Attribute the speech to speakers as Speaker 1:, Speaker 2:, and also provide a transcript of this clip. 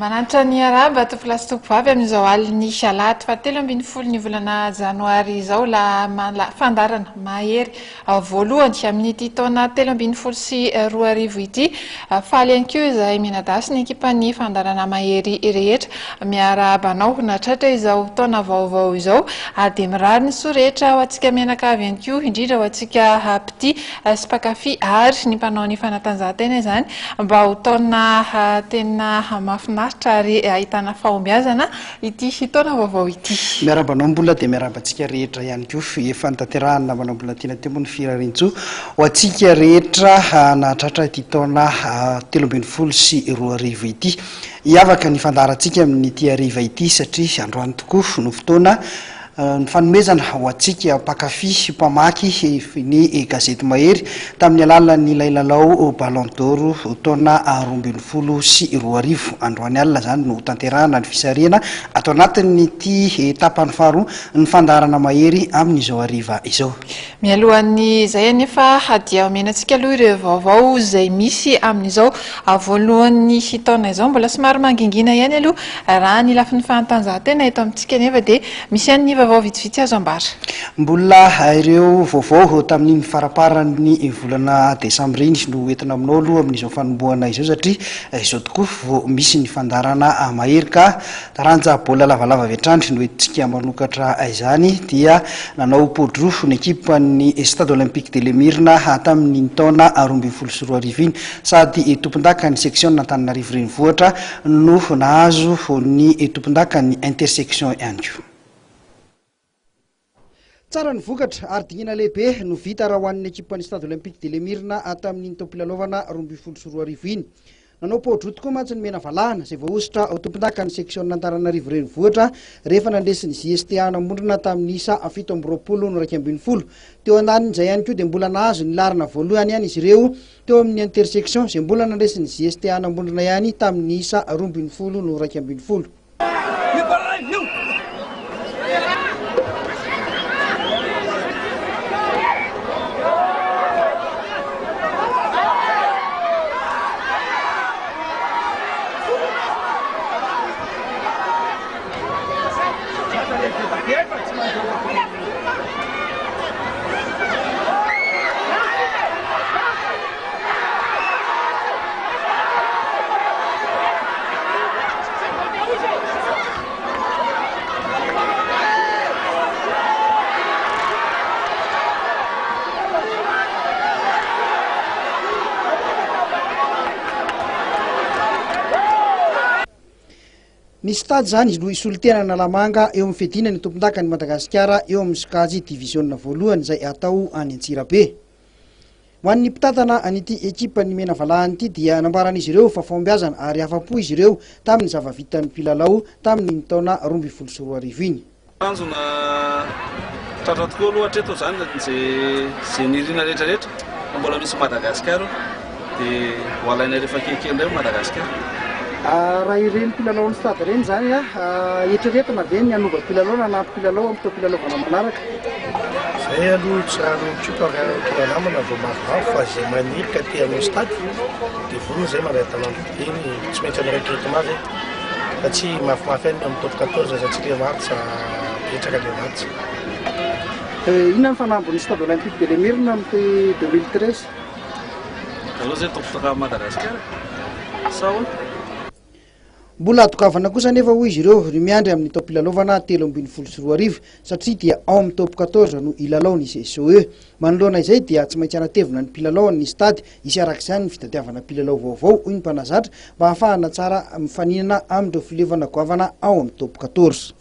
Speaker 1: Manantra ny araba to plastik vavy amin'izao aliny alaty fa 17 ny volana janoary izao la fandarana mahery voalohany amin'ny ity taona 17 sy 12 ity faly ihany koa izay minadasy ny ekipan'ny fandarana mahery rehetra miarabanao natratra izao taona vaovao izao dia mirary ny soretra ho antsika menakavy ihany koa indrindra ho antsika piti sy mpakafy ary ny mpanao ny fanatanjahantena izany mba ho taona tena mahafinaritra ary ahitana fahombiazana ity taona vaovao ity.
Speaker 2: Miarabanao mbola dia miarabantsika rehetra ihany koa efa nitanterahana namanao mbola tiana teo ny firarintso ho antsika rehetra nahatratra ity taona 17 sy 12 ity. Hiavaka ny fandarantsika amin'ity hariva ity satria androany tokoa no fotoana ny fanomezana ho antsika mpakafy mpamaky ny gazety mahery tamin'ny alalan'ny lalao Ballon d'Or taona 12 sy 12 androany alina zany no tanterahana ny fisarihana atao anatin'ity etapany faharoa ny fandarana mahery amin'izao hariva izao.
Speaker 1: Mialohan'ny izay anefa dia omenantsika aloha ireo vaovao izay misy amin'izao voalohan'ny taona izao mbola somary mangingina ihany aloha raha ny lafin'ny fanatanjahantena eto amintsika nefa dia misy any vaovao vitsivitsy azo ambara.
Speaker 2: Mbola ireo vaovao tamin'ny faraparany volana desambra iny no entina aminao aloha amin'izao fanombohana izao satria izao tokoa misy ny fandarana mahery ka taranja baolina lavalava vetrandry no entintsika manokatra izany dia nanao podro ny ekipan'ny Stade Olympique de Lemirna tamin'ny taona 12 sy 12 iny sady tompon-daka ny section n'Antananarivo renivohitra no nahazo ny tompon-daka ny intersection ihany koa. Tsara ny vokatra ary dinina lehibe no vita raha ho an'ny ekipan'ny Stade Olympique de Lemirna tamin'ny tompom-pilalaovana 12 sy 12 iny. Nanao podro tokoa mantsy ny mena valahana izay voaositra ao tompon-daka ny section n'Antananarivo renivohitra rehefa nandresy ny JSTA namondrona tamin'ny isa 7-20 teo andanin'izay ihany koa dia mbola nahazo ny larina voalohany ihany izy ireo teo amin'ny intersection izay mbola nandresy ny JSTA namondrona ihany tamin'ny isa 12-20. Ny stade zany no isolitena Nalamanga eo amin'ny fedina ny tompon-daka ny Madagasikara eo amin'ny Sokajy division voalohany izay atao any Antsirabe. Ho an'ny mpitatana an'ity ekipa ny mena valahany ity dia nambaran'izy ireo fa fahombiazana ary afa-po izy ireo tamin'ny zava-vitan'ny mpilalao tamin'ny taona 12 sy 12 iny.
Speaker 3: Tanjona tratra tokoa aloha hatreto zany zay nirina rehetrarehetra mbola misy Madagasikara dia hoalaina rehefa kekely indray Madagasikara.
Speaker 2: Raha ireny mpilalao ny stade ireny zany eritreretina ve ny anova mpilalao na anampy mpilalao amin'ny mpilalao manaraka?
Speaker 4: Zay aloha tsoka namana vao mavomavo fa zay maniry ka te amin'ny stade dia voalohany zay manahitana eny tsy maintsy amin'iraiky mazy satria mafimafy any amin'ny top 14 satria matsa betsaka le matsa.
Speaker 2: Inona ny fanambon'ny Stade Olympique de Lemirna amin'ny 2013?
Speaker 3: Aloha zay tompotaka Madagasikara sao
Speaker 2: mbola atokavana kosa nefa hoy izy ireo ny miandry amin'ny taom-pilalaovana 17 sy 12 satria dia ao amin'ny top 14 no ilalao ny CSOE. Manoloana izay dia tsy maintsy anatevina ny mpilalao ny stade isy arak'izany ny fitadiavana mpilalao vaovao hoy ny mpanazatra mba hahafahana tsara mifaninana amin'ireo filevana goavana ao amin'ny top 14.